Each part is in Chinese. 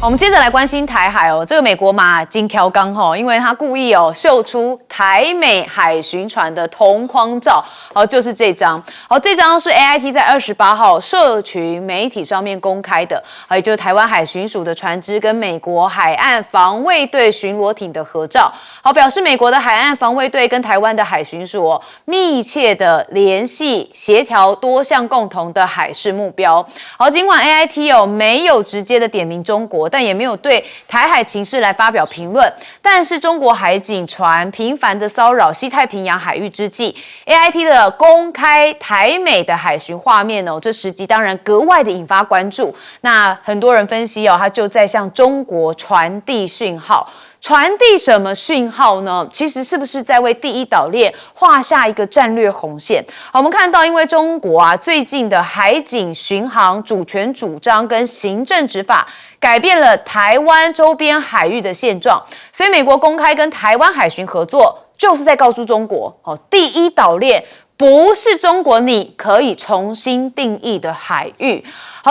我们接着来关心台海哦，这个美国马金条刚因为他故意秀出台美海巡船的同框照，就是这张，这张是 AIT 在28号社群媒体上面公开的，也就是台湾海巡署的船只跟美国海岸防卫队巡逻艇的合照，表示美国的海岸防卫队跟台湾的海巡署密切的联系协调多项共同的海事目标。尽管 AIT 没有直接的点名中国，但也没有对台海情势来发表评论。但是中国海警船频繁的骚扰西太平洋海域之际 ，AIT 的公开台美的海巡画面这时机当然格外的引发关注。那很多人分析它就在向中国传递讯号。传递什么讯号呢？其实是不是在为第一岛链画下一个战略红线？我们看到，因为中国最近的海警巡航主权主张跟行政执法改变了台湾周边海域的现状，所以美国公开跟台湾海巡合作，就是在告诉中国，第一岛链不是中国你可以重新定义的海域。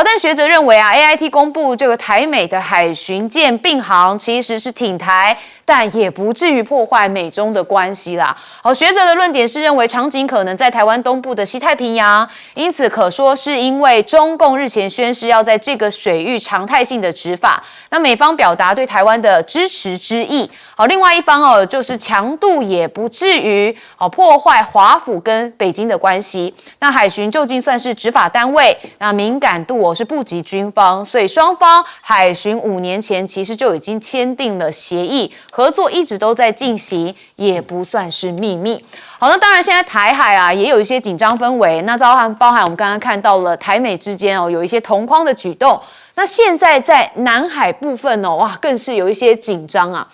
但学者认为AIT 公布这个台美的海巡舰并航，其实是挺台，但也不至于破坏美中的关系啦。学者的论点是认为场景可能在台湾东部的西太平洋，因此可说是因为中共日前宣示要在这个水域常态性的执法，那美方表达对台湾的支持之意。另外一方就是强度也不至于破坏华府跟北京的关系。那海巡究竟算是执法单位，那敏感度是不及军方，所以双方海巡5年前其实就已经签订了协议，合作一直都在进行，也不算是秘密。那当然现在台海也有一些紧张氛围，那包含我们刚刚看到了台美之间有一些同框的举动。那现在在南海部分更是有一些紧张啊。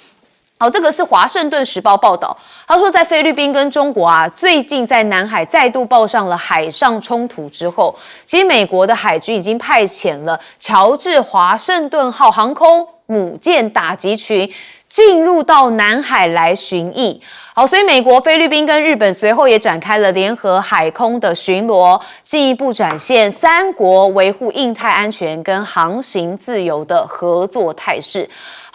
这个是《华盛顿时报》报道，他说在菲律宾跟中国最近在南海再度爆上了海上冲突之后，其实美国的海军已经派遣了乔治华盛顿号航空母舰打击群进入到南海来巡弋。所以美国、菲律宾跟日本随后也展开了联合海空的巡逻，进一步展现三国维护印太安全跟航行自由的合作态势。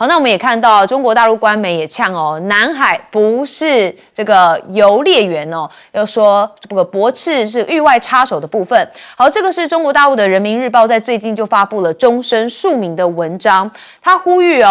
那我们也看到中国大陆官媒也呛南海不是这个游猎园又说这个驳斥是域外插手的部分。这个是中国大陆的人民日报在最近就发布了终身署名的文章，他呼吁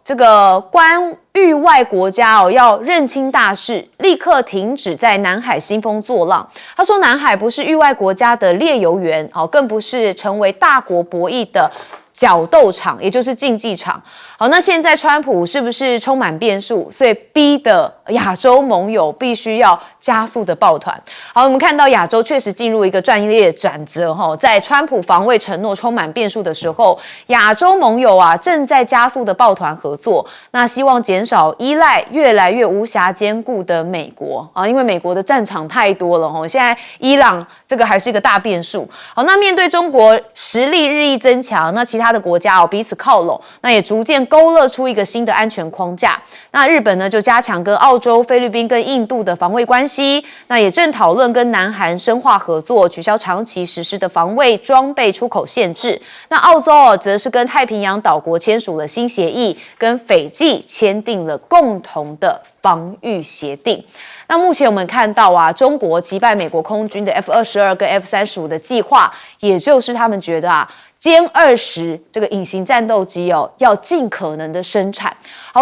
这个关域外国家要认清大势，立刻停止在南海兴风作浪。他说南海不是域外国家的猎游园，更不是成为大国博弈的角斗场，也就是竞技场。那现在川普是不是充满变数，所以逼的亚洲盟友必须要加速的抱团。我们看到亚洲确实进入一个战略转折，在川普防卫承诺充满变数的时候，亚洲盟友正在加速的抱团合作，那希望减少依赖越来越无暇兼顾的美国因为美国的战场太多了现在伊朗这个还是一个大变数。那面对中国实力日益增强，那其他的国家彼此靠拢，那也逐渐勾勒出一个新的安全框架。那日本呢就加强跟澳洲、菲律宾跟印度的防卫关系，那也正讨论跟南韩深化合作，取消长期实施的防卫装备出口限制。那澳洲则是跟太平洋岛国签署了新协议，跟斐济签订了共同的防御协定。那目前我们看到中国击败美国空军的 F-22跟 F-35的计划，也就是他们觉得歼20这个隐形战斗机要尽可能的生产。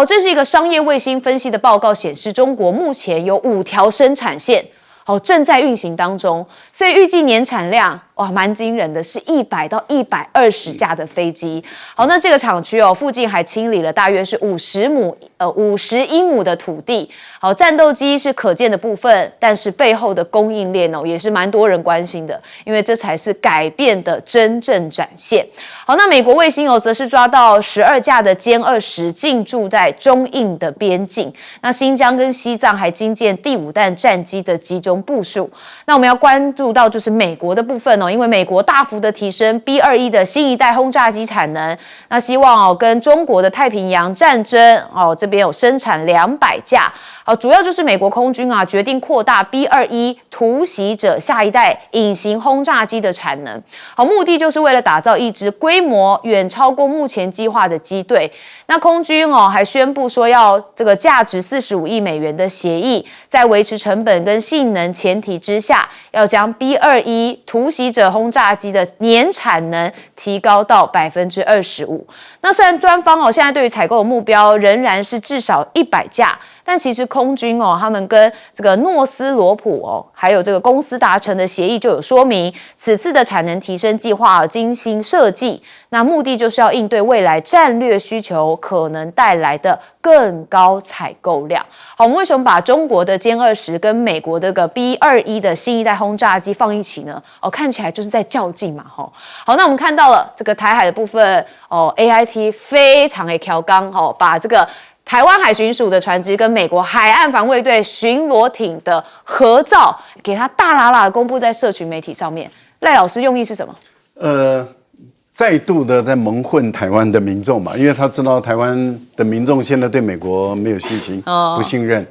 这是一个商业卫星分析的报告显示，中国目前有5条生产线正在运行当中，所以预计年产量蛮惊人的，是100到120架的飞机。那这个厂区附近还清理了大约是50英亩的土地。战斗机是可见的部分，但是背后的供应链也是蛮多人关心的，因为这才是改变的真正展现。那美国卫星则是抓到12架的歼20进驻在中印的边境。那新疆跟西藏还精建第5弹战机的集中部署。那我们要关注到就是美国的部分因为美国大幅的提升 B-21的新一代轰炸机产能，那希望跟中国的太平洋战争这边有生产200架。主要就是美国空军决定扩大 B-21突袭者下一代隐形轰炸机的产能，目的就是为了打造一支规模远超过目前计划的机队。那空军还宣布说要这个价值45亿美元的协议，在维持成本跟性能前提之下，要将 B-21突袭者轰炸机的年产能提高到25%。那虽然专方现在对于采购的目标仍然是至少100架，但其实空军他们跟这个诺斯罗普还有这个公司达成的协议就有说明，此次的产能提升计划精心设计，那目的就是要应对未来战略需求可能带来的更高采购量。好，我们为什么把中国的歼20跟美国的B-21的新一代轰炸机放一起呢？看起来就是在较劲嘛。好，那我们看到了这个台海的部分，AIT 非常的挑纲，把这个台湾海巡署的船只跟美国海岸防卫队巡逻艇的合照，给它大喇喇公布在社群媒体上面。赖老师用意是什么？再度的在蒙混台湾的民众嘛，因为他知道台湾的民众现在对美国没有信心，不信任。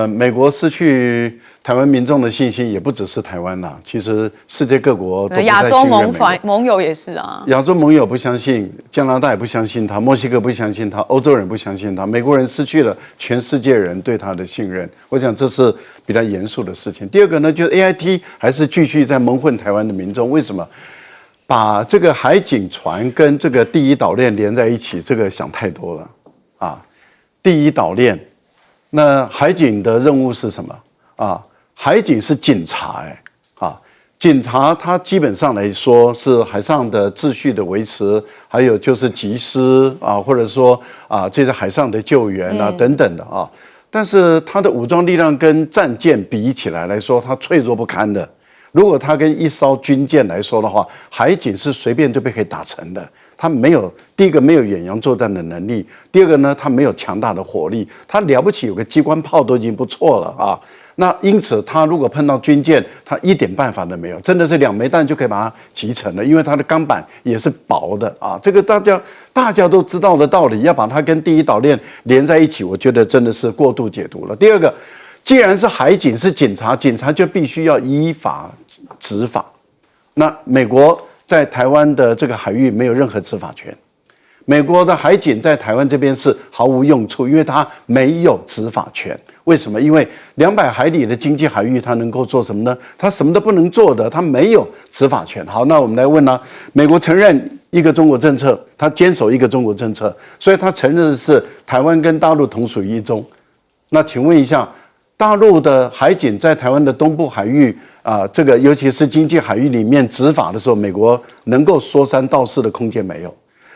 美国失去台湾民众的信心，也不只是台湾啦，其实世界各国都不太信任美国。亚洲盟友也是啊，亚洲盟友不相信，加拿大也不相信他，墨西哥不相信他，欧洲人不相信他，美国人失去了全世界人对他的信任。我想这是比较严肃的事情。第二个呢，就是 AIT 还是继续在蒙混台湾的民众，为什么？把这个海警船跟这个第一岛链连在一起，这个想太多了啊！第一岛链，那海警的任务是什么啊？海警是警察警察他基本上来说是海上的秩序的维持，还有就是缉私或者说这些海上的救援等等的但是他的武装力量跟战舰比起来说，他脆弱不堪的。如果他跟一艘军舰来说的话，海警是随便就被可以打沉的。他没有，第一个没有远洋作战的能力，第二个呢，他没有强大的火力，他了不起有个机关炮都已经不错了那因此，他如果碰到军舰，他一点办法都没有，真的是2枚弹就可以把它击沉了，因为它的钢板也是薄的这个大家都知道的道理，要把它跟第一岛链连在一起，我觉得真的是过度解读了。第二个。既然是海警是警察，警察就必须要依法执法。那美国在台湾的这个海域没有任何执法权，美国的海警在台湾这边是毫无用处，因为它没有执法权。为什么？因为200海里的经济海域，它能够做什么呢？它什么都不能做的，它没有执法权。好，那我们来问美国承认一个中国政策，它坚守一个中国政策，所以它承认的是台湾跟大陆同属于一中。那请问一下。大陆的海警在台湾的东部海域这个尤其是经济海域里面执法的时候，美国能够说三道四的空间没有。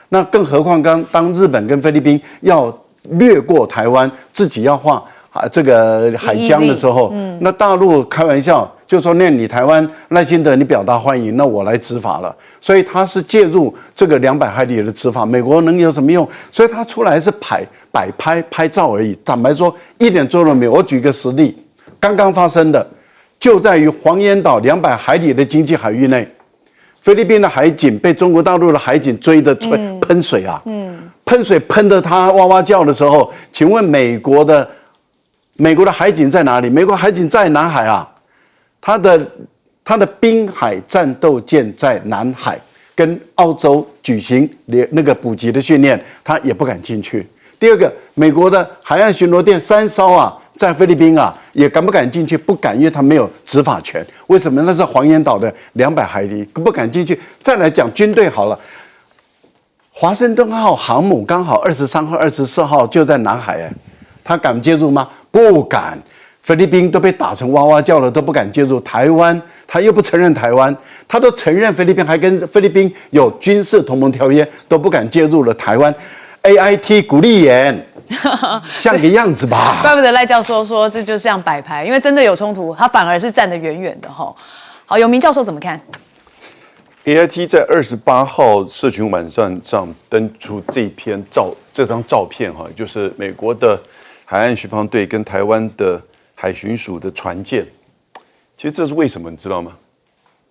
那更何况当日本跟菲律宾要掠过台湾，自己要画这个海疆的时候，那大陆开玩笑就说：“那你台湾赖清德你表达欢迎，那我来执法了。”所以他是介入这个200海里的执法，美国能有什么用？所以他出来是摆拍照而已。坦白说，一点作用都没有。我举个实例，刚刚发生的就在于黄岩岛200海里的经济海域内，菲律宾的海警被中国大陆的海警追的喷水喷水喷得他哇哇叫的时候，请问美国的海警在哪里？美国海警在南海他的滨海战斗舰在南海，跟澳洲举行那个补给的训练，他也不敢进去。第二个，美国的海岸巡逻舰3艘在菲律宾也敢不敢进去？不敢，因为他没有执法权。为什么？那是黄岩岛的200海里，不敢进去。再来讲军队好了，华盛顿号航母刚好23号、24号就在南海他敢介入吗？不敢。菲律宾都被打成哇哇叫了，都不敢介入。台湾他又不承认台湾，他都承认菲律宾，还跟菲律宾有军事同盟条约，都不敢介入了台湾。AIT 鼓励演，像个样子吧。怪不得赖教授说这就像摆拍，因为真的有冲突，他反而是站得远远的好，永明教授怎么看？AIT 在28号社群网站上登出这张照片就是美国的海岸巡防队跟台湾的海巡署的船舰。其实这是为什么，你知道吗？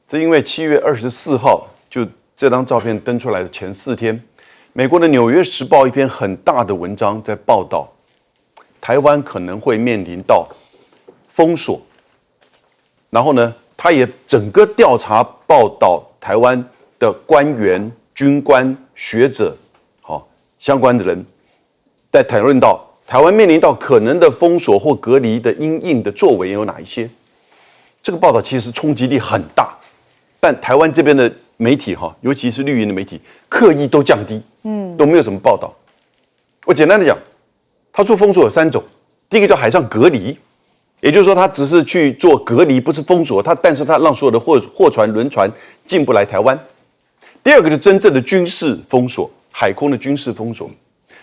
这因为7月24号就这张照片登出来的前4天，美国的《纽约时报》一篇很大的文章在报道，台湾可能会面临到封锁。然后呢，他也整个调查报道台湾的官员、军官、学者，相关的人，在讨论到台湾面临到可能的封锁或隔离的因应的作为有哪一些。这个报道其实冲击力很大，但台湾这边的媒体尤其是绿营的媒体，刻意都降低，都没有什么报道。我简单的讲，他说封锁有3种，第一个叫海上隔离，也就是说他只是去做隔离，不是封锁，但是他让所有的货船、轮船进不来台湾。第二个是真正的军事封锁，海空的军事封锁。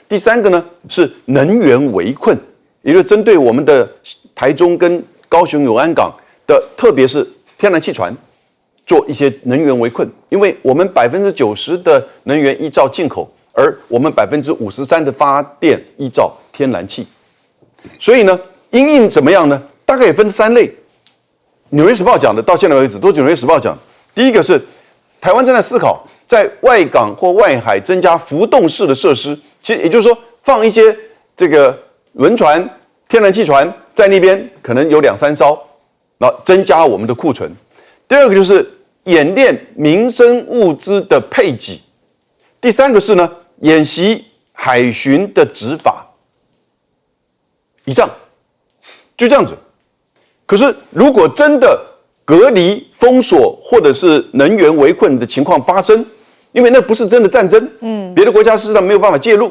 第3个呢是能源围困，也就是针对我们的台中跟高雄永安港的，特别是天然气船，做一些能源围困，因为我们90%的能源依照进口，而我们53%的发电依照天然气，所以呢，因应怎么样呢？大概也分3类。纽约时报讲的，到现在为止都是纽约时报讲。第一个是台湾正在思考在外港或外海增加浮动式的设施，其实也就是说放一些这个轮船、天然气船在那边，可能有2-3艘，然后增加我们的库存。第二个就是演练民生物资的配给。第3个是呢，演习海巡的执法。以上就这样子。可是如果真的隔离、封锁或者是能源围困的情况发生，因为那不是真的战争，别的国家事实上没有办法介入。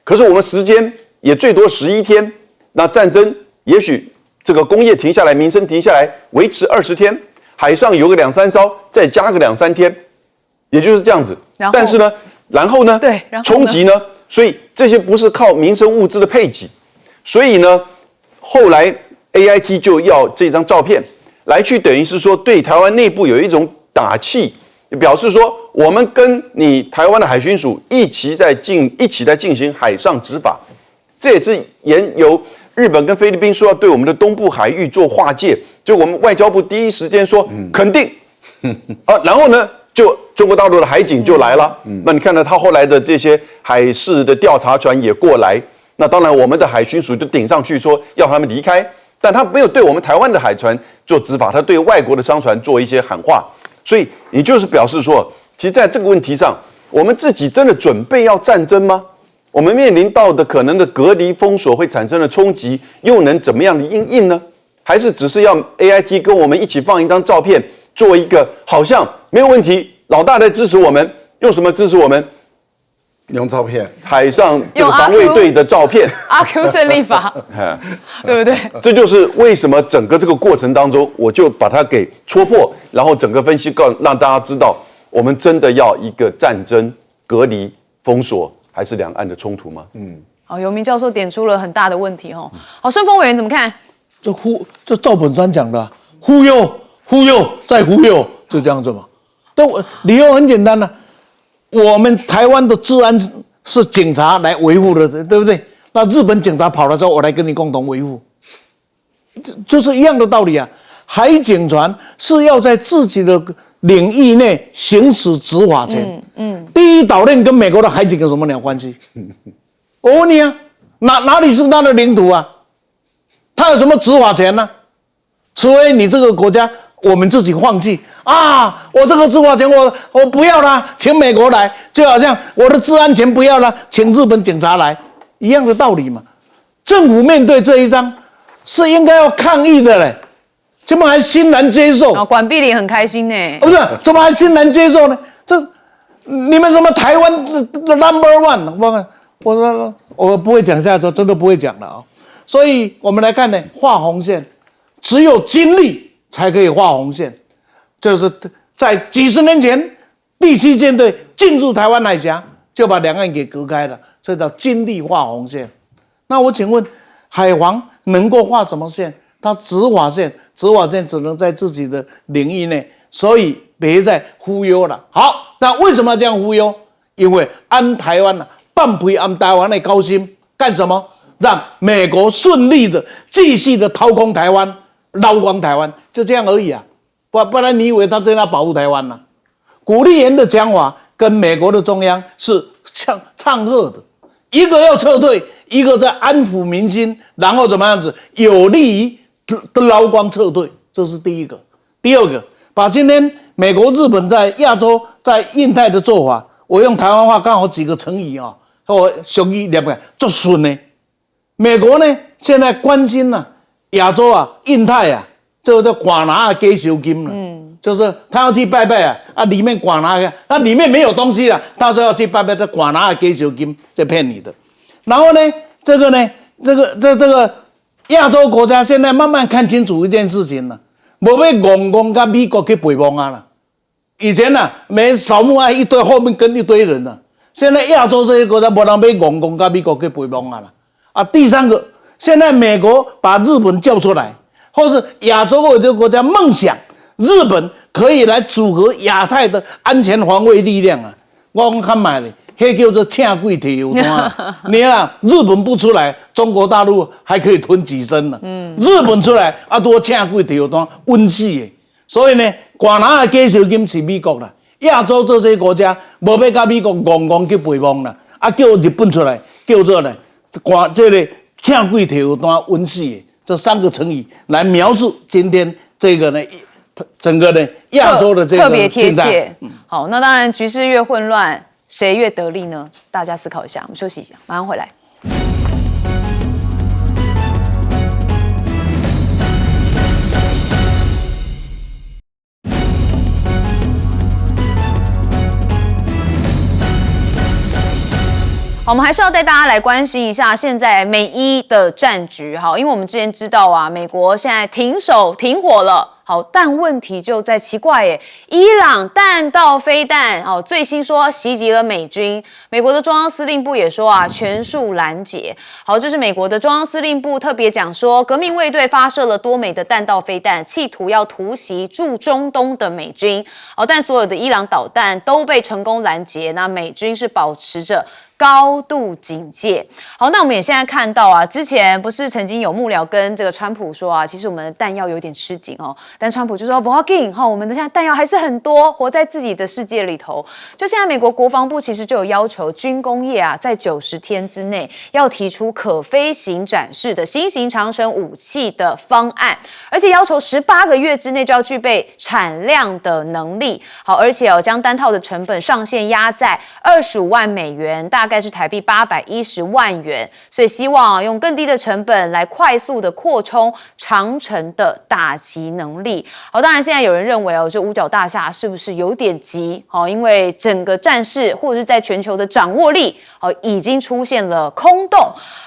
可是我们时间也最多11天，那战争也许这个工业停下来，民生停下来，维持20天，海上有个2-3艘，再加个2-3天，也就是这样子。但是呢，然后呢，对，然后呢冲击呢，所以这些不是靠民生物资的配给，所以呢，后来 AIT 就要这张照片来去等于是说对台湾内部有一种打气，表示说我们跟你台湾的海巡署一起在进行海上执法。这也是由日本跟菲律宾说要对我们的东部海域做划界，就我们外交部第一时间说肯定，然后呢，就中国大陆的海警就来了。那你看到他后来的这些海事的调查船也过来，那当然我们的海巡署就顶上去说要他们离开，但他没有对我们台湾的海船做执法，他对外国的商船做一些喊话。所以你就是表示说，其实在这个问题上，我们自己真的准备要战争吗？我们面临到的可能的隔离封锁会产生的冲击，又能怎么样的因应呢？还是只是要 AIT 跟我们一起放一张照片，做一个好像没有问题，老大在支持我们，用什么支持我们？用照片，海上这个防卫队的照片，阿 Q 胜利法，对不对？这就是为什么整个这个过程当中，我就把它给戳破，然后整个分析让大家知道，我们真的要一个战争、隔离、封锁，还是两岸的冲突吗？好，尤明教授点出了很大的问题哦。好，顺风委员怎么看？这赵本山讲的忽悠、忽悠再忽悠，就这样子嘛。但理由很简单我们台湾的治安是警察来维护的，对不对？那日本警察跑了之后，我来跟你共同维护，就是一样的道理啊。海警船是要在自己的领域内行使执法权。第一岛链跟美国的海警有什么两关系？我问你啊，哪里是他的领土啊？他有什么执法权呢？除非你这个国家我们自己放弃啊，我这个执法权我不要啦，请美国来，就好像我的治安权不要啦，请日本警察来，一样的道理嘛。政府面对这一章是应该要抗议的嘞，怎么还欣然接受？管碧玲很开心呢，不是，怎么还欣然接受呢？这你们什么台湾的 No.1，我不会讲下去，真的不会讲了所以我们来看呢，画红线，只有经历才可以画红线，就是在几十年前，第7舰队进入台湾海峡，就把两岸给隔开了，这叫经历画红线。那我请问，海防能够画什么线？它执法线只能在自己的领域内，所以别再忽悠了。好，那为什么要这样忽悠？因为安台湾半陪安台湾的高薪干什么？让美国顺利的继续的掏空台湾、捞光台湾，就这样而已啊。不然你以为他真的要保护台湾呢？古立言的讲法跟美国的中央是唱和的，一个要撤退，一个在安抚民心，然后怎么样子有利于捞光撤退，这是第一个。第二个，把今天美国、日本在亚洲、在印太的做法，我用台湾话刚好几个成语啊，我俗语念个做顺呢。美国呢现在关心亚洲印太这个叫寡拿给修金了，就是他要去拜拜里面寡拿个，那里面没有东西了，他说要去拜拜，这寡拿给修金，这骗你的。然后呢，这个亚洲国家现在慢慢看清楚一件事情了，无要戆跟美国去陪帮啦。以前每扫墓一堆后面跟一堆人现在亚洲这些国家没人要戆跟美国去陪帮啦。第三个，现在美国把日本叫出来。或是亚洲或者国家梦想，日本可以来组合亚太的安全防卫力量我讲看买的，那叫做请鬼铁油单。你日本不出来，中国大陆还可以吞几声呢。日本出来多请鬼铁油单，温死的。所以呢，寡拿的给小金是美国啦，亚洲这些国家无要跟美国戆去陪帮啦，叫日本出来，叫做呢，这个请鬼铁油单，温死的。这三个成语来描述今天这个呢，整个呢亚洲的这个特别贴切。好，那当然局势越混乱，谁越得利呢？大家思考一下，我们休息一下，马上回来。我们还是要带大家来关心一下现在美伊的战局，好，因为我们之前知道美国现在停手停火了，好，但问题就在奇怪伊朗弹道飞弹，最新说袭击了美军，美国的中央司令部也说全数拦截，好，这是美国的中央司令部特别讲说，革命卫队发射了多枚的弹道飞弹，企图要突袭驻中东的美军，但所有的伊朗导弹都被成功拦截，那美军是保持着高度警戒。好，那我们也现在看到之前不是曾经有幕僚跟这个川普说其实我们的弹药有点吃紧但川普就说不要紧我们的现在弹药还是很多，活在自己的世界里头。就现在美国国防部其实就有要求军工业在90天之内要提出可飞行展示的新型长程武器的方案，而且要求18个月之内就要具备产量的能力。好，而且将单套的成本上限压在25万美元，大概是台币810万元，所以希望用更低的成本来快速的扩充长程的打击能力。好，当然现在有人认为这五角大厦是不是有点急？因为整个战事或者是在全球的掌握力已经出现了空洞。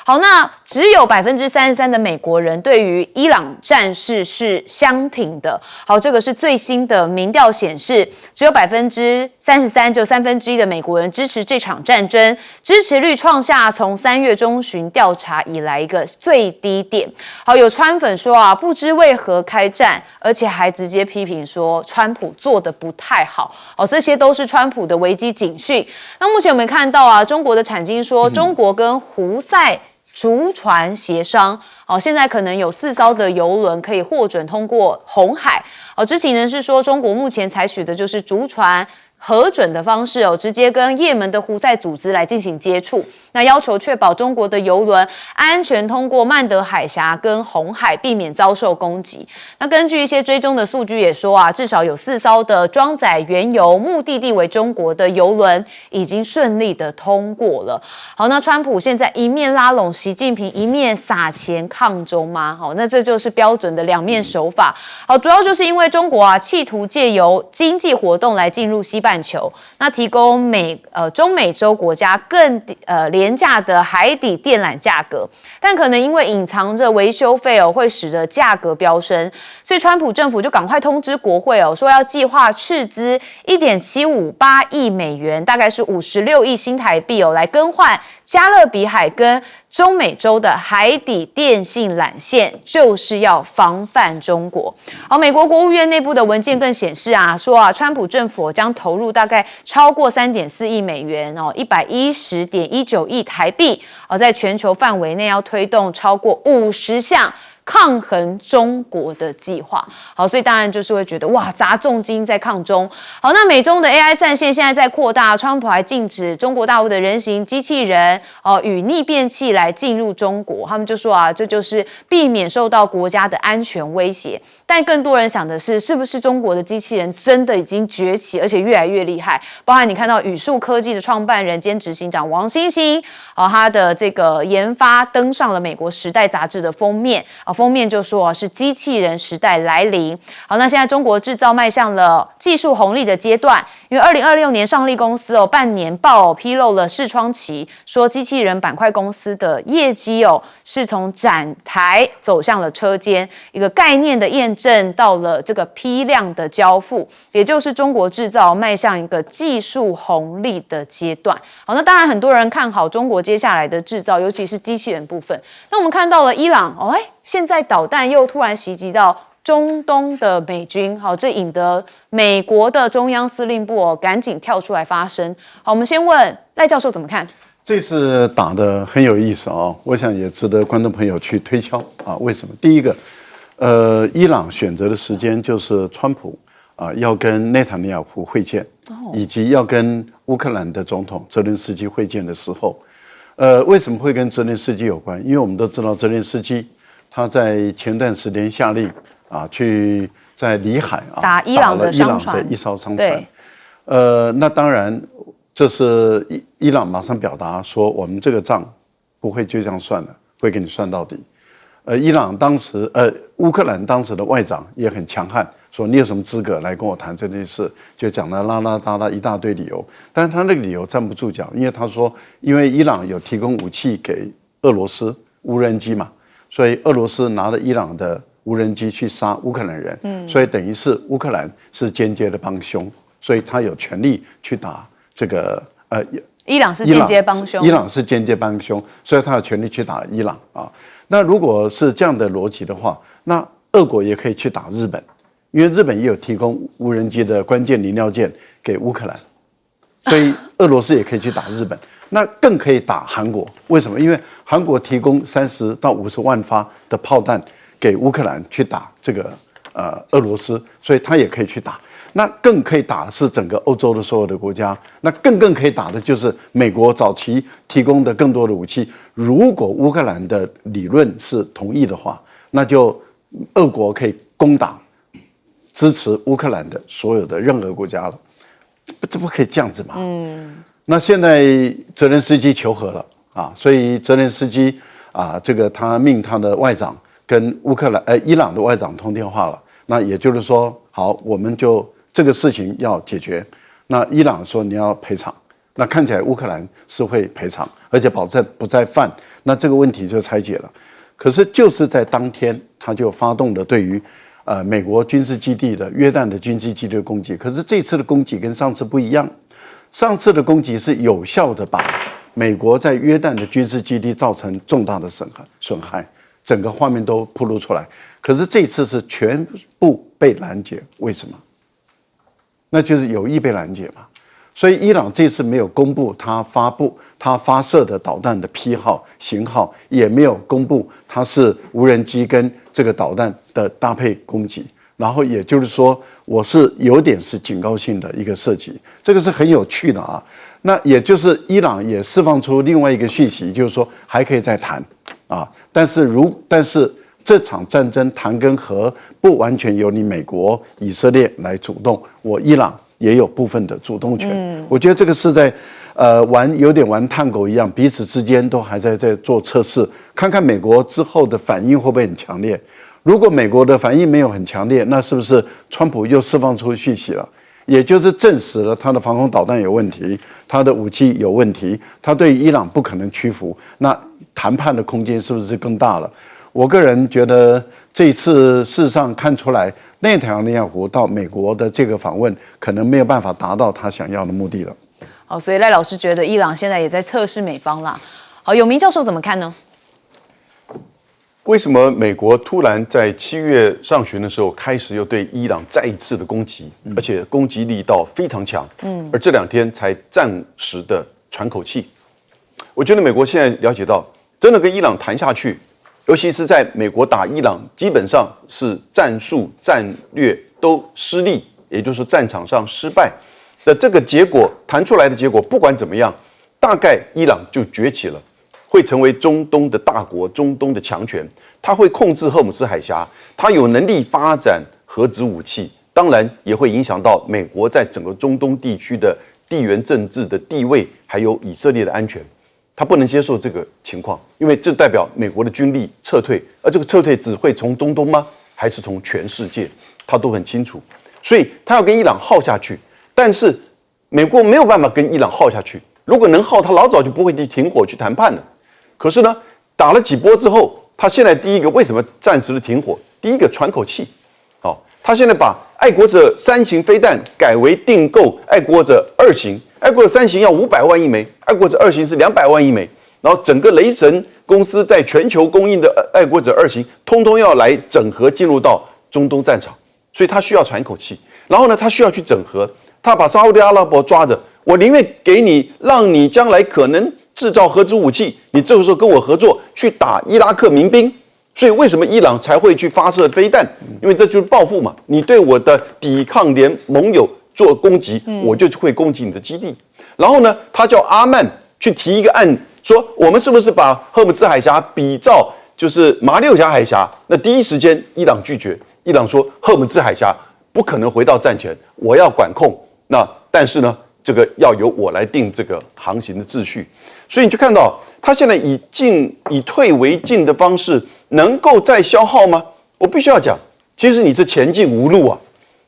好，那只有33%的美国人对于伊朗战事是相挺的。好，这个是最新的民调显示，只有33%，就1/3的美国人支持这场战争，支持率创下从3月中旬调查以来一个最低点。好，有川粉说不知为何开战，而且还直接批评说川普做得不太好。这些都是川普的危机警讯。那目前我们看到中国的产经说，中国跟胡塞逐船协商，现在可能有4艘的邮轮可以获准通过红海。知情人士说，中国目前采取的就是逐船核准的方式直接跟也门的胡塞组织来进行接触，那要求确保中国的邮轮安全通过曼德海峡跟红海，避免遭受攻击。那根据一些追踪的数据也说至少有4艘的装载原油、目的地为中国的邮轮已经顺利的通过了。好，那川普现在一面拉拢习近平，一面撒钱抗中吗？好，那这就是标准的两面手法。好，主要就是因为中国企图借由经济活动来进入西半球，那提供中美洲国家更廉价的海底电缆价格，但可能因为隐藏着维修费会使得价格飙升，所以川普政府就赶快通知国会说要计划斥资1.758亿美元，大概是56亿新台币来更换加勒比海跟中美洲的海底电信缆线，就是要防范中国。好，美国国务院内部的文件更显示说川普政府将投入大概超过3.4亿美元110.19亿台币在全球范围内要推动超过50项抗衡中国的计划。好，所以当然就是会觉得哇，砸重金在抗中。好，那美中的 AI 战线现在在扩大，川普还禁止中国大陆的人形机器人与逆变器来进入中国，他们就说啊，这就是避免受到国家的安全威胁。但更多人想的是，是不是中国的机器人真的已经崛起，而且越来越厉害？包含你看到宇树科技的创办人兼执行长王星星，他的这个研发登上了美国《时代》杂志的封面，封面就说是机器人时代来临。好，那现在中国制造迈向了技术红利的阶段，因为2026年上市公司半年报披露了视窗期，说机器人板块公司的业绩是从展台走向了车间，一个概念的验证到了这个批量的交付，也就是中国制造迈向一个技术红利的阶段。好，那当然很多人看好中国接下来的制造，尤其是机器人部分。那我们看到了伊朗，现在导弹又突然袭击到中东的美军，好，这引得美国的中央司令部赶紧跳出来发声。好，我们先问赖教授怎么看？这次打得很有意思我想也值得观众朋友去推敲为什么？第一个，伊朗选择的时间就是川普要跟内塔尼亚胡会见，以及要跟乌克兰的总统泽连斯基会见的时候，为什么会跟泽连斯基有关？因为我们都知道泽连斯基他在前段时间下令去在里海打伊朗的商船，一艘商船。那当然，这是伊朗马上表达说，我们这个账不会就这样算了，会给你算到底。伊朗当时，乌克兰当时的外长也很强悍，说你有什么资格来跟我谈这件事？就讲了啦啦哒啦一大堆理由，但是他那个理由站不住脚，因为他说，因为伊朗有提供武器给俄罗斯无人机嘛，所以俄罗斯拿了伊朗的无人机去杀乌克兰人，所以等于是乌克兰是间接的帮凶，所以他有权利去打这个伊朗是间接帮凶，伊朗是间接帮凶，所以他有权利去打伊朗那如果是这样的逻辑的话，那俄国也可以去打日本，因为日本也有提供无人机的关键零料件给乌克兰，所以俄罗斯也可以去打日本，那更可以打韩国。为什么？因为韩国提供30到50万发的炮弹给乌克兰去打这个俄罗斯，所以他也可以去打。那更可以打的是整个欧洲的所有的国家，那更可以打的就是美国早期提供的更多的武器。如果乌克兰的理论是同意的话，那就俄国可以攻打支持乌克兰的所有的任何国家了。这不可以这样子吗？那现在泽连斯基求和了所以泽连斯基这个他命他的外长跟伊朗的外长通电话了。那也就是说，好，我们就这个事情要解决。那伊朗说你要赔偿，那看起来乌克兰是会赔偿，而且保证不再犯，那这个问题就拆解了。可是就是在当天，他就发动了对于美国军事基地的约旦的军事基地的攻击。可是这次的攻击跟上次不一样，上次的攻击是有效的把美国在约旦的军事基地造成重大的损害，整个画面都暴露出来。可是这次是全部被拦截，为什么？那就是有意被拦截嘛。所以伊朗这次没有公布他发射的导弹的批号、型号，也没有公布它是无人机跟这个导弹的搭配攻击。然后也就是说，我是有点是警告性的一个射击，这个是很有趣的那也就是伊朗也释放出另外一个讯息，就是说还可以再谈但是这场战争谈跟和不完全由你美国、以色列来主动，我伊朗也有部分的主动权。我觉得这个是在有点玩探狗一样，彼此之间都还在做测试，看看美国之后的反应会不会很强烈。如果美国的反应没有很强烈，那是不是川普又释放出讯息了？也就是证实了他的防空导弹有问题，他的武器有问题，他对伊朗不可能屈服，那谈判的空间是不是更大了？我个人觉得这一次事实上看出来，内塔尼亚胡到美国的这个访问可能没有办法达到他想要的目的了。好，所以赖老师觉得伊朗现在也在测试美方啦。好，永明教授怎么看呢？为什么美国突然在7月上旬的时候开始又对伊朗再一次的攻击，而且攻击力道非常强，而这2天才暂时的喘口气？我觉得美国现在了解到，真的跟伊朗谈下去，尤其是在美国打伊朗，基本上是战术战略都失利，也就是战场上失败的这个结果谈出来的结果，不管怎么样，大概伊朗就崛起了，会成为中东的大国，中东的强权。它会控制荷姆斯海峡，它有能力发展核子武器，当然也会影响到美国在整个中东地区的地缘政治的地位，还有以色列的安全。他不能接受这个情况，因为这代表美国的军力撤退，而这个撤退只会从中东吗？还是从全世界？他都很清楚，所以他要跟伊朗耗下去。但是美国没有办法跟伊朗耗下去，如果能耗，他老早就不会停火去谈判了。可是呢，打了几波之后，他现在第一个为什么暂时的停火？第一个喘口气，他现在把爱国者3型飞弹改为订购爱国者2型。爱国者3型要500万一枚，爱国者2型是200万一枚，然后整个雷神公司在全球供应的爱国者2型，通通要来整合进入到中东战场，所以他需要喘一口气。然后呢，他需要去整合，他把沙烏地阿拉伯抓着，我宁愿给你，让你将来可能制造核子武器，你这个时候跟我合作去打伊拉克民兵。所以为什么伊朗才会去发射飞弹？因为这就是报复嘛，你对我的抵抗联盟友做攻击，我就会攻击你的基地。然后呢，他叫阿曼去提一个案，说我们是不是把荷姆兹海峡比照就是马六甲海峡？那第一时间伊朗拒绝，伊朗说荷姆兹海峡不可能回到战前，我要管控。那但是呢，这个要由我来定这个航行的秩序。所以你就看到他现在以退为进的方式，能够再消耗吗？我必须要讲，其实你是前进无路啊。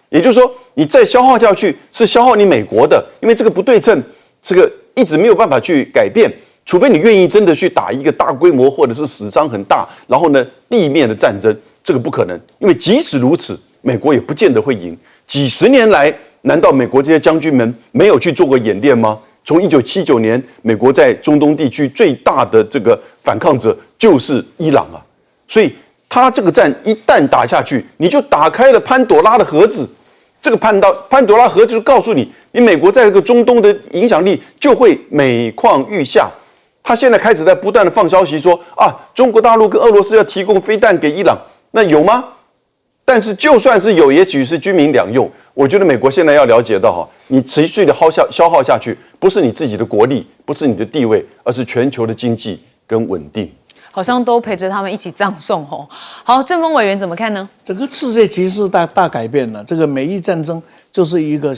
也就是说，你再消耗下去是消耗你美国的，因为这个不对称，这个一直没有办法去改变，除非你愿意真的去打一个大规模或者是死伤很大，然后呢地面的战争，这个不可能，因为即使如此，美国也不见得会赢。几十年来，难道美国这些将军们没有去做过演练吗？从1979年，美国在中东地区最大的这个反抗者就是伊朗啊，所以他这个战一旦打下去，你就打开了潘朵拉的盒子。这个潘朵拉盒子就告诉你，你美国在这个中东的影响力就会每况愈下。他现在开始在不断的放消息说中国大陆跟俄罗斯要提供飞弹给伊朗，那有吗？但是就算是有，也许是军民两用。我觉得美国现在要了解到你持续的消耗下去，不是你自己的国力，不是你的地位，而是全球的经济跟稳定。好像都陪着他们一起葬送哦。好，正风委员怎么看呢？整个世界局势大改变了，这个美伊战争就是一个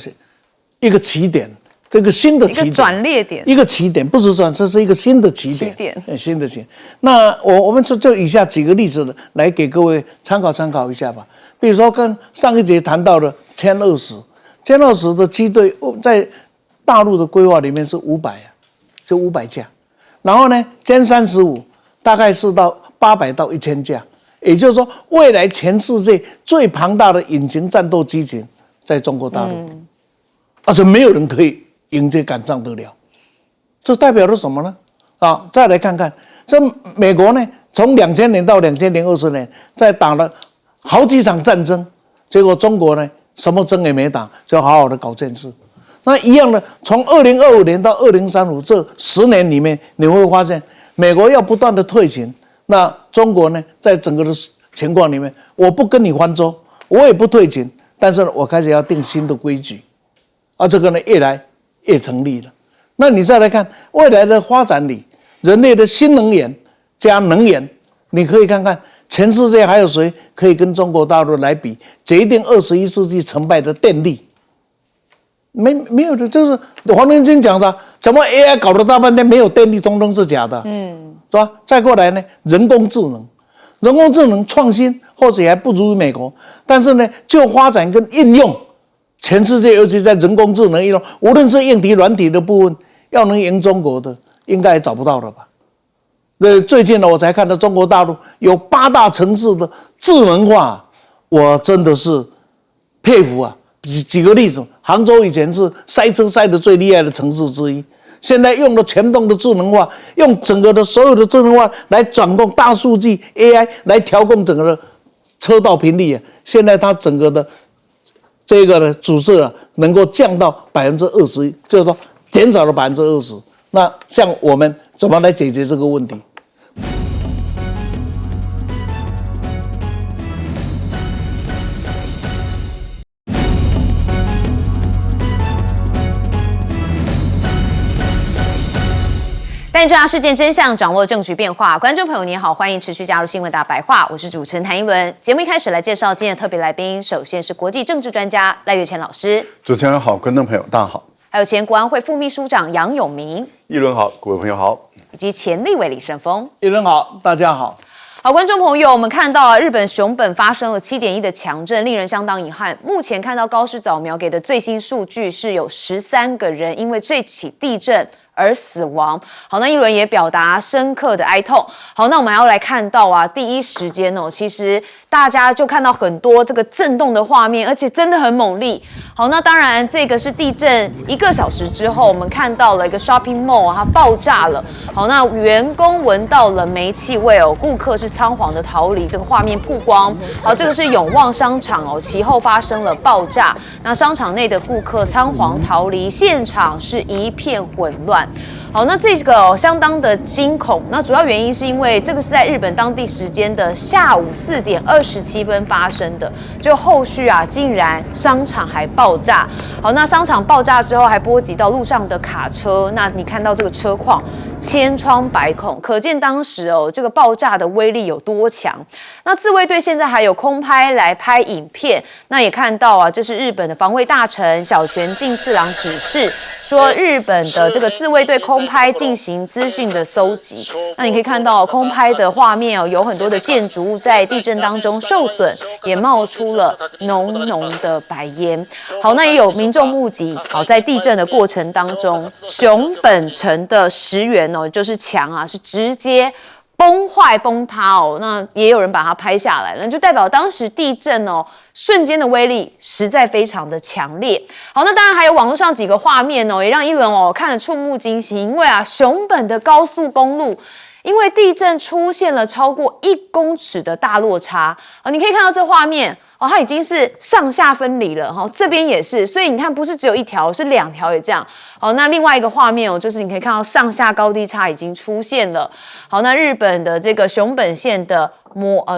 起点，这个新的起点，一个转捩点，一个起点，不是转，这是一个新的起点，新的起点。那我们就以下几个例子来给各位参考一下吧。比如说跟上一节谈到的歼20的机队在大陆的规划里面是500就500架，然后呢歼35大概是到800到1000架，也就是说未来全世界最庞大的隐形战斗机群在中国大陆，而且没有人可以迎接赶上得了。这代表了什么呢？再来看看这美国呢，从2000年到2020年，在打了好几场战争，结果中国呢什么争也没打，就好好的搞建设。那一样的，从2025年到2035这10年里面，你会发现美国要不断的退群，那中国呢，在整个的情况里面，我不跟你翻桌，我也不退群，但是呢，我开始要定新的规矩，这个呢越来越成立了。那你再来看未来的发展里，人类的新能源加能源，你可以看看全世界还有谁可以跟中国大陆来比，决定21世纪成败的电力？没有的，就是黄仁勋讲的，怎么 AI 搞了大半天没有电力，通通是假的，是吧？再过来呢，人工智能创新或许还不如美国，但是呢，就发展跟应用，全世界尤其在人工智能应用，无论是硬体软体的部分，要能赢中国的，应该也找不到了吧？最近呢，我才看到中国大陆有8大城市的智能化，我真的是佩服啊！几个例子，杭州以前是塞车塞得最厉害的城市之一，现在用了全动的智能化，用整个的所有的智能化来掌控大数据 AI 来调控整个的车道频率现在它整个的这个的阻塞能够降到20%，就是说减少了20%。那像我们怎么来解决这个问题？带你抓事件真相，掌握政局变化。观众朋友您好，欢迎持续加入新闻大白话，我是主持人谭一文。节目一开始来介绍今天的特别来宾，首先是国际政治专家赖岳乾老师。主持人好，观众朋友大家好。还有前国安会副秘书长杨永明，议论好，各位朋友好，以及前立委李胜峰。议论好，大家好。好，观众朋友，我们看到日本熊本发生了7.1的强震，令人相当遗憾。目前看到高市早苗给的最新数据是有13个人因为这起地震而死亡。好，那一轮也表达深刻的哀痛。好，那我们还要来看到第一时间其实大家就看到很多这个震动的画面，而且真的很猛烈。好，那当然这个是地震1个小时之后，我们看到了一个 shopping mall 它爆炸了。好，那员工闻到了煤气味顾客是仓皇的逃离，这个画面曝光。好，这个是永旺商场其后发生了爆炸，那商场内的顾客仓皇逃离，现场是一片混乱。好，那这个相当的惊恐。那主要原因是因为这个是在日本当地时间的下午4点27分发生的，就后续竟然商场还爆炸。好，那商场爆炸之后还波及到路上的卡车，那你看到这个车况千疮百孔，可见当时这个爆炸的威力有多强。那自卫队现在还有空拍来拍影片，那也看到这是日本的防卫大臣小泉进次郎指示说，日本的这个自卫队空拍进行资讯的搜集。那你可以看到空拍的画面有很多的建筑物在地震当中受损，也冒出了浓浓的白烟。好，那也有民众目击，在地震的过程当中，熊本城的石垣就是墙是直接崩坏崩塌那也有人把它拍下来了，就代表当时地震瞬间的威力实在非常的强烈。好，那当然还有网络上几个画面也让一轮看得触目惊心，因为熊本的高速公路因为地震出现了超过1公尺的大落差你可以看到这画面它已经是上下分离了这边也是，所以你看不是只有1条，是2条也这样。好，那另外一个画面就是你可以看到上下高低差已经出现了。好，那日本的这个熊本县的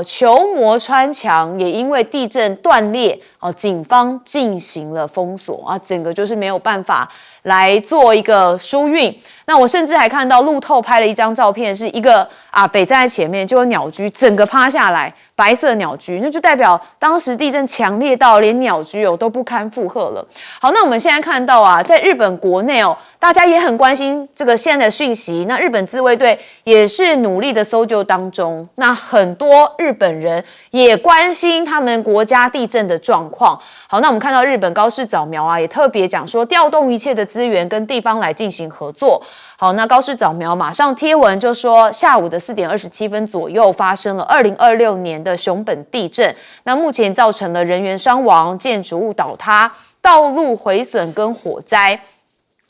球磨川墙也因为地震断裂警方进行了封锁整个就是没有办法来做一个疏运。那我甚至还看到路透拍了一张照片，是一个阿北站在前面，就有鸟居整个趴下来，白色鸟居，那就代表当时地震强烈到连鸟居都不堪负荷了。好，那我们现在看到在日本国内大家也很关心这个现在的讯息。那日本自卫队也是努力的搜救当中，那很多日本人也关心他们国家地震的状况。好，那我们看到日本高市早苗也特别讲说，调动一切的资源跟地方来进行合作。好，那高市早苗马上贴文就说，下午的4点27分左右发生了2026年的熊本地震，那目前造成了人员伤亡、建筑物倒塌、道路毁损跟火灾。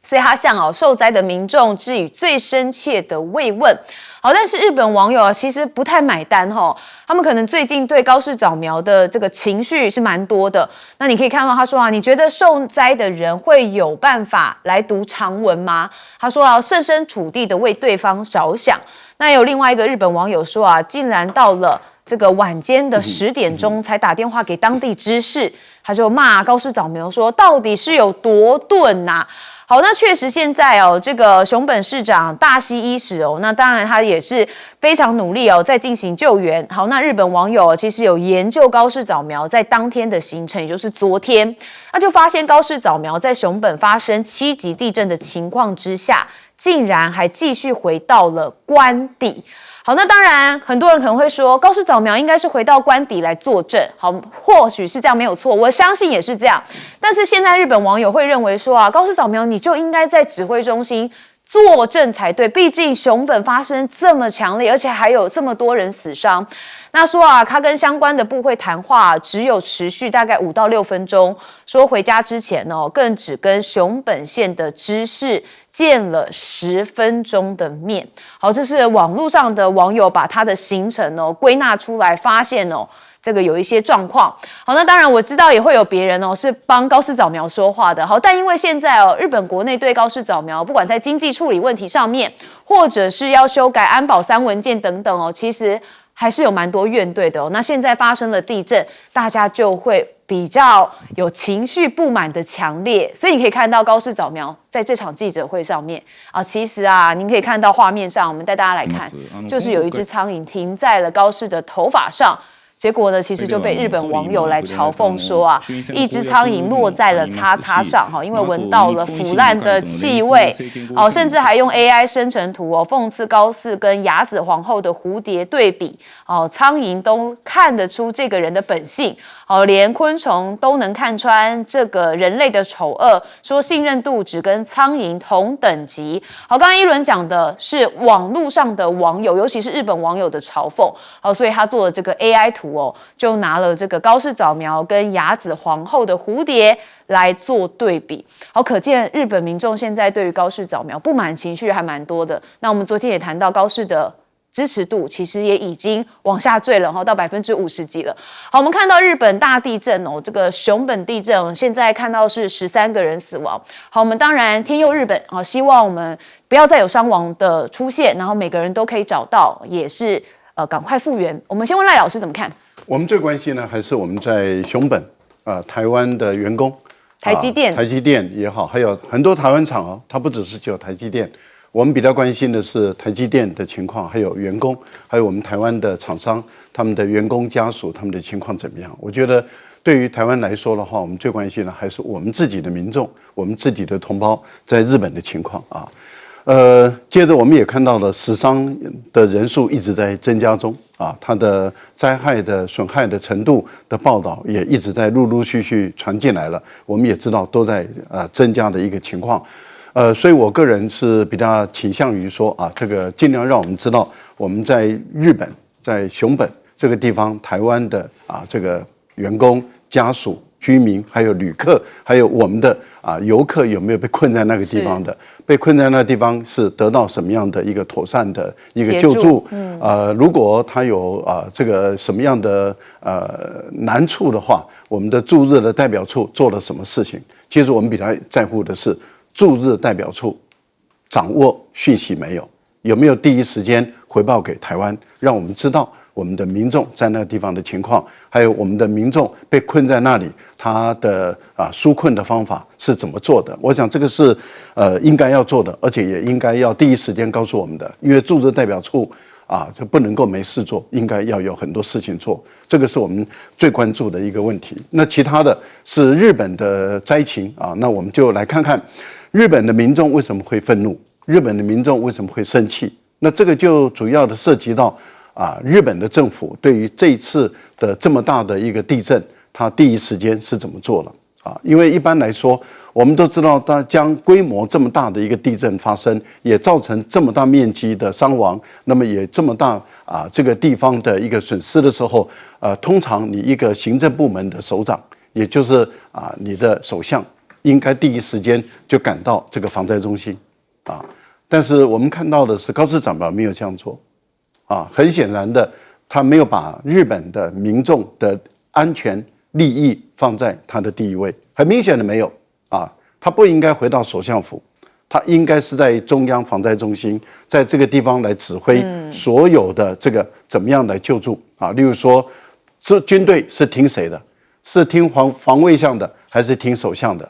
所以他向受灾的民众致以最深切的慰问。好，但是日本网友其实不太买单他们可能最近对高市早苗的这个情绪是蛮多的。那你可以看到他说你觉得受灾的人会有办法来读长文吗？他说要设身处地的为对方着想。那有另外一个日本网友说竟然到了这个晚间的10点钟才打电话给当地知事，他就骂高市早苗说，到底是有多钝好，那确实现在这个熊本市长大西一史那当然他也是非常努力在进行救援。好，那日本网友其实有研究高市早苗在当天的行程，也就是昨天，那就发现高市早苗在熊本发生7级地震的情况之下，竟然还继续回到了官邸。好，那当然很多人可能会说，高市早苗应该是回到官邸来坐镇。好，或许是这样没有错，我相信也是这样。但是现在日本网友会认为说高市早苗你就应该在指挥中心坐镇才对，毕竟熊本发生这么强烈，而且还有这么多人死伤。那说他跟相关的部会谈话只有持续大概5到6分钟，说回家之前更只跟熊本县的知事见了10分钟的面。好，这是网络上的网友把他的行程归纳出来，发现这个有一些状况。好，那当然我知道也会有别人是帮高市早苗说话的。好，但因为现在日本国内对高市早苗不管在经济处理问题上面，或者是要修改安保3文件等等其实还是有蛮多怨怼的哦。那现在发生了地震，大家就会比较有情绪不满的强烈，所以你可以看到高市早苗在这场记者会上面啊，其实啊，您可以看到画面上，我们带大家来看，就是有一只苍蝇停在了高市的头发上。结果呢，其实就被日本网友来嘲讽说啊，一只苍蝇落在了叉叉上哈，因为闻到了腐烂的气味哦，甚至还用 AI 生成图哦，讽刺高市跟雅子皇后的蝴蝶对比哦，苍蝇都看得出这个人的本性哦，连昆虫都能看穿这个人类的丑恶，说信任度只跟苍蝇同等级。好，刚刚一轮讲的是网络上的网友，尤其是日本网友的嘲讽，好，所以他做了这个 AI 图。就拿了这个高市早苗跟雅子皇后的蝴蝶来做对比，好，可见日本民众现在对于高市早苗不满情绪还蛮多的。那我们昨天也谈到高市的支持度其实也已经往下坠了，到50%几了。好，我们看到日本大地震哦，这个熊本地震现在看到是13个人死亡。好，我们当然天佑日本啊，希望我们不要再有伤亡的出现，然后每个人都可以找到，也是赶快复原。我们先问赖老师怎么看？我们最关心呢，还是我们在熊本台湾的员工，台积电也好，还有很多台湾厂哦，它不只是只有台积电。我们比较关心的是台积电的情况，还有员工，还有我们台湾的厂商，他们的员工家属，他们的情况怎么样？我觉得对于台湾来说的话，我们最关心的还是我们自己的民众，我们自己的同胞在日本的情况啊。接着我们也看到了死伤的人数一直在增加中啊，它的灾害的损害的程度的报道也一直在陆陆续续传进来了，我们也知道都在增加的一个情况，所以我个人是比较倾向于说啊，这个尽量让我们知道我们在日本在熊本这个地方，台湾的这个员工家属。居民还有旅客，还有我们的游客有没有被困在那个地方的？被困在那个地方是得到什么样的一个妥善的一个救助？如果他有这个什么样的难处的话，我们的驻日的代表处做了什么事情？其实我们比较在乎的是驻日代表处掌握讯息没有？有没有第一时间回报给台湾，让我们知道？我们的民众在那个地方的情况，还有我们的民众被困在那里，他的纾困的方法是怎么做的？我想这个是应该要做的，而且也应该要第一时间告诉我们的，因为驻日代表处就不能够没事做，应该要有很多事情做，这个是我们最关注的一个问题。那其他的是日本的灾情那我们就来看看日本的民众为什么会愤怒，日本的民众为什么会生气？那这个就主要的涉及到。日本的政府对于这一次的这么大的一个地震，它第一时间是怎么做了因为一般来说，我们都知道，它将规模这么大的一个地震发生，也造成这么大面积的伤亡，那么也这么大这个地方的一个损失的时候，通常你一个行政部门的首长，也就是你的首相，应该第一时间就赶到这个防灾中心但是我们看到的是高市长没有这样做。很显然的，他没有把日本的民众的安全利益放在他的第一位，很明显的没有他不应该回到首相府，他应该是在中央防灾中心，在这个地方来指挥所有的这个怎么样来救助例如说，这军队是听谁的？是听防卫相的，还是听首相的？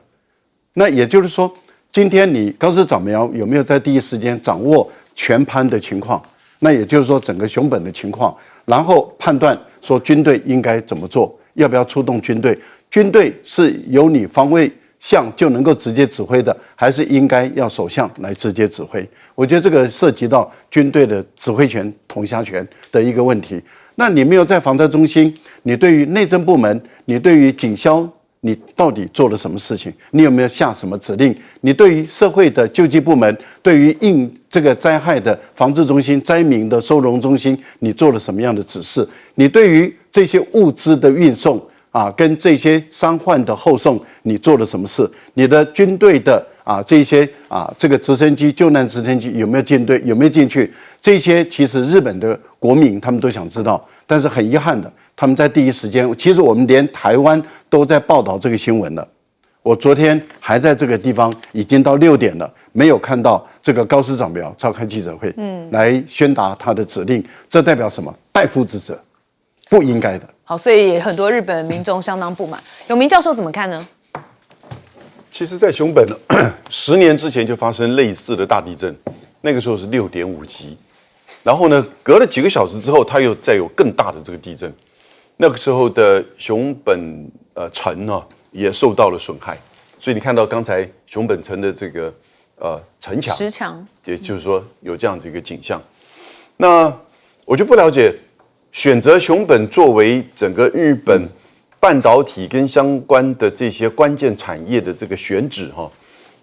那也就是说，今天你高市早苗有没有在第一时间掌握全盘的情况？那也就是说，整个熊本的情况，然后判断说军队应该怎么做，要不要出动军队？军队是由你防卫相就能够直接指挥的，还是应该要首相来直接指挥？我觉得这个涉及到军队的指挥权、统辖权的一个问题。那你没有在防灾中心，你对于内政部门，你对于警消，你到底做了什么事情？你有没有下什么指令？你对于社会的救济部门，对于应这个灾害的防治中心、灾民的收容中心，你做了什么样的指示？你对于这些物资的运送跟这些伤患的后送，你做了什么事？你的军队的这些这个直升机、救难直升机有没有进队？有没有进去？这些其实日本的国民他们都想知道，但是很遗憾的。他们在第一时间，其实我们连台湾都在报道这个新闻了。我昨天还在这个地方，已经到6点了，没有看到这个高市长苗召开记者会，来宣达他的指令，这代表什么？代夫之责，不应该的。好，所以很多日本民众相当不满。永明教授怎么看呢？其实，在熊本10年之前就发生类似的大地震，那个时候是6.5级，然后呢，隔了几个小时之后，它又再有更大的这个地震，那个时候的熊本城呢也受到了损害，所以你看到刚才熊本城的这个城墙，石墙，也就是说有这样子一个景象。那我就不了解，选择熊本作为整个日本半导体跟相关的这些关键产业的这个选址哈，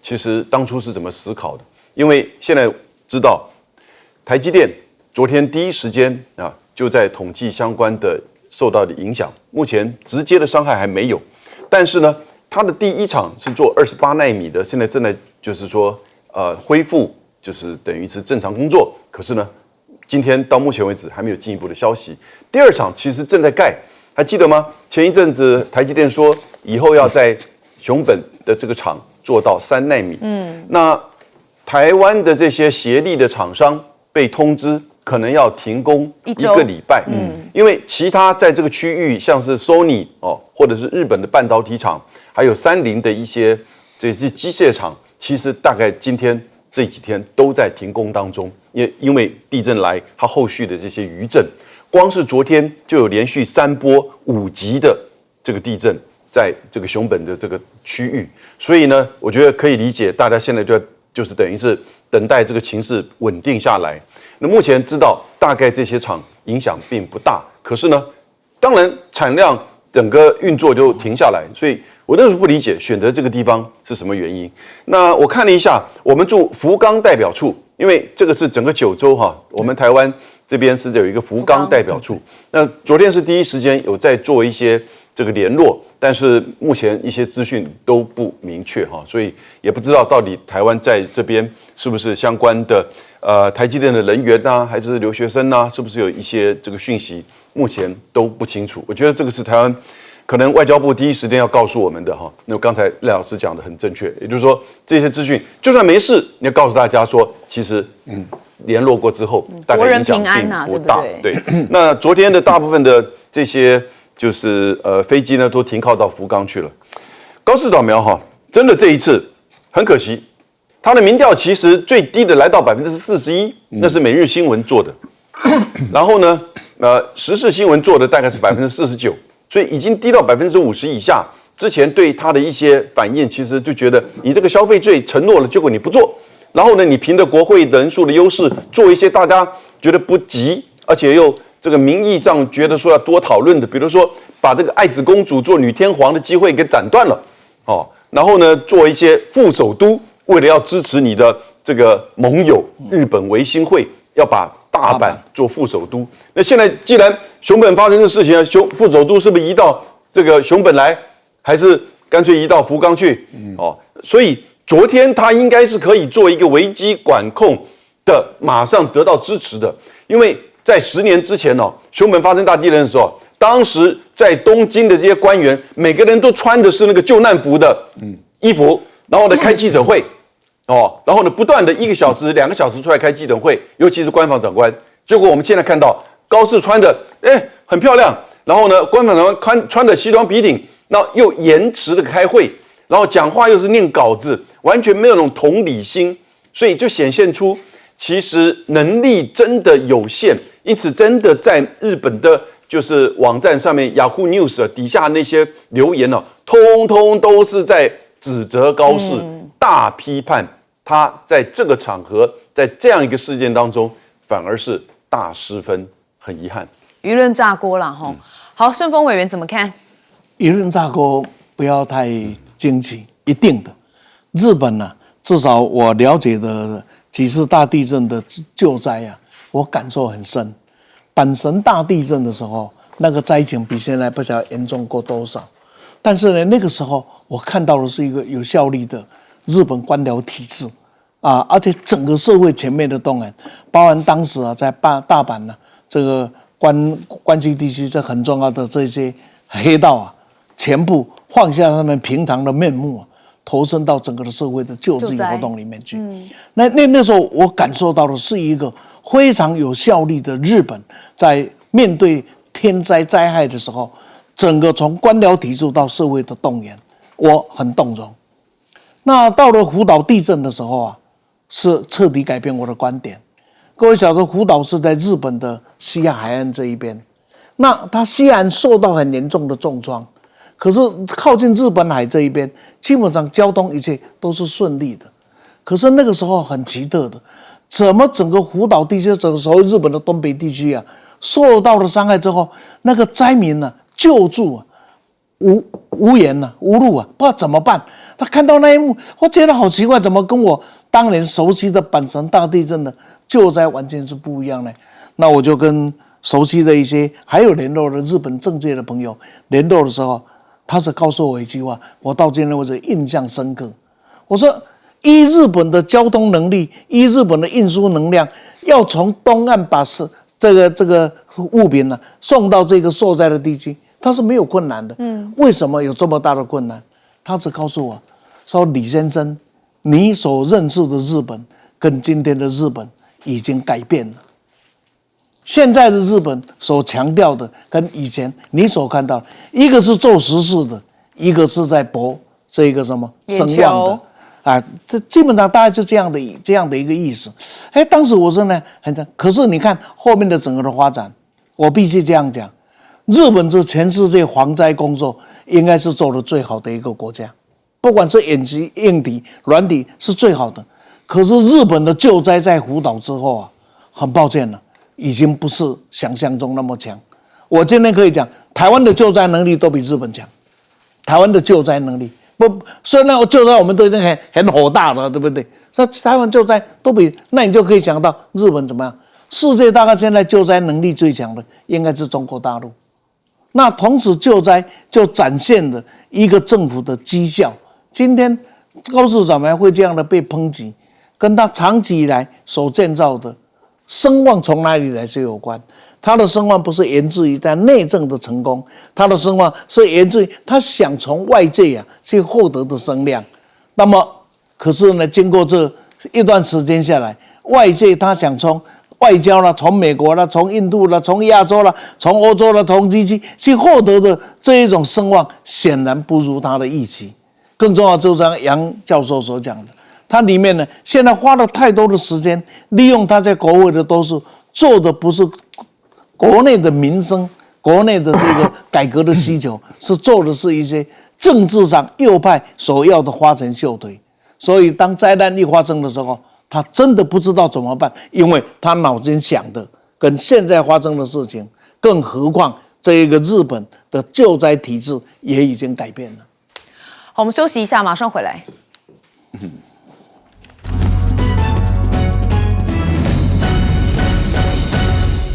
其实当初是怎么思考的？因为现在知道台积电昨天第一时间就在统计相关的受到的影响，目前直接的伤害还没有，但是呢，它的第一厂是做28奈米的，现在正在就是说恢复，就是等于是正常工作，可是呢，今天到目前为止还没有进一步的消息。第二厂其实正在盖。还记得吗？前一阵子台积电说以后要在熊本的这个厂做到3奈米。那台湾的这些协力的厂商被通知可能要停工1个礼拜。因为其他在这个区域，像是 Sony 或者是日本的半导体厂，还有三菱的一些这些机械厂，其实大概今天这几天都在停工当中，因为地震来，它后续的这些余震。光是昨天就有连续3波5级的这个地震，在这个熊本的这个区域，所以呢，我觉得可以理解，大家现在就是等于是等待这个情势稳定下来。那目前知道大概这些厂影响并不大，可是呢，当然产量整个运作就停下来，所以我那时候不理解选择这个地方是什么原因。那我看了一下，我们驻福冈代表处，因为这个是整个9州哈，我们台湾这边是有一个福冈代表处。那昨天是第一时间有在做一些这个联络，但是目前一些资讯都不明确哈，所以也不知道到底台湾在这边是不是相关的台积电的人员呐，还是留学生呐，是不是有一些这个讯息，目前都不清楚。我觉得这个是台湾可能外交部第一时间要告诉我们的哈。那刚才赖老师讲的很正确，也就是说这些资讯就算没事，你要告诉大家说，其实联络过之后，大概影响并不大。对，那昨天的大部分的这些就是飞机呢，都停靠到福冈去了。高市早苗哈，真的这一次很可惜，他的民调其实最低的来到41%，那是每日新闻做的。然后呢，时事新闻做的大概是49%，所以已经低到50%以下。之前对他的一些反应，其实就觉得你这个消费税承诺了，结果你不做。然后呢，你凭着国会人数的优势，做一些大家觉得不急，而且又这个名义上觉得说要多讨论的，比如说把这个爱子公主做女天皇的机会给斩断了，然后呢，做一些副首都，为了要支持你的这个盟友日本维新会，要把大阪做副首都。那现在既然熊本发生的事情，副首都是不是移到这个熊本来，还是干脆移到福冈去？所以昨天他应该是可以做一个危机管控的，马上得到支持的，因为在10年之前熊本发生大地震的时候，当时在东京的这些官员，每个人都穿的是那个救难服的衣服，然后呢开记者会，然后呢不断的1个小时、2个小时出来开记者会，尤其是官房长官。结果我们现在看到高市穿的很漂亮，然后呢官房长官穿的西装笔挺，然后又延迟的开会，然后讲话又是念稿子，完全没有那种同理心，所以就显现出其实能力真的有限。因此真的在日本的就是网站上面 Yahoo News 底下那些留言通通都是在指责高市，大批判他在这个场合，在这样一个事件当中，反而是大失分，很遗憾。舆论炸锅了哈。好，顺峰委员怎么看？舆论炸锅不要太惊奇，一定的。日本呢，至少我了解的几次大地震的救灾我感受很深。阪神大地震的时候，那个灾情比现在不晓得严重过多少。但是呢，那个时候我看到的是一个有效率的日本官僚体制而且整个社会全面的动员，包含当时在大阪这个关西地区这很重要的这些黑道全部放下他们平常的面目投身到整个的社会的救济活动里面去。那时候我感受到的是一个非常有效力的日本，在面对天灾灾害的时候，整个从官僚体制到社会的动员，我很动容。那到了福岛地震的时候啊，是彻底改变我的观点。各位晓得，福岛是在日本的西亚海岸这一边，那它西岸受到很严重的重创，可是靠近日本海这一边，基本上交通一切都是顺利的。可是那个时候很奇特的，怎么整个福岛地区，整个所谓日本的东北地区啊，受到了伤害之后，那个灾民呢、救助啊无言呐、无路啊，不知道怎么办。他看到那一幕，我觉得好奇怪，怎么跟我当年熟悉的阪神大地震的救灾完全是不一样呢？那我就跟熟悉的一些还有联络的日本政界的朋友联络的时候，他是告诉我一句话，我到今天为止印象深刻。我说，依日本的交通能力，依日本的运输能量，要从东岸把这个物品呢送到这个受灾的地区，它是没有困难的。为什么有这么大的困难？他只告诉我说，李先生，你所认识的日本跟今天的日本已经改变了。现在的日本所强调的跟以前你所看到的，一个是做实事的，一个是在博这个什么声望的啊，这基本上大概就这样的一个意思。当时我说呢，可是你看后面的整个的发展，我必须这样讲，日本是全世界防灾工作应该是做得最好的一个国家，不管是硬体、软体是最好的。可是日本的救灾在福岛之后啊，很抱歉了，已经不是想象中那么强。我今天可以讲，台湾的救灾能力都比日本强。台湾的救灾能力虽然救灾我们都已经很火大了，对不对？那台湾救灾都比，那你就可以想到日本怎么样？世界大概现在救灾能力最强的应该是中国大陆。那同时救灾就展现了一个政府的绩效。今天高市长会这样的被抨击，跟他长期以来所建造的声望从哪里来是有关。他的声望不是源自于他内政的成功，他的声望是源自于他想从外界去获得的声量。那么可是呢，经过这一段时间下来，外界他想从外交啦，从美国啦，从印度啦，从亚洲啦，从欧洲啦，从机器去获得的这一种声望，显然不如他的预期。更重要就是像杨教授所讲的，他里面呢，现在花了太多的时间，利用他在国会的都是做的不是国内的民生、国内的这个改革的需求，是做的是一些政治上右派所要的花拳绣腿。所以当灾难一发生的时候，他真的不知道怎么办，因为他脑筋想的跟现在发生的事情，更何况这一个日本的救灾体制也已经改变了。好，我们休息一下，马上回来。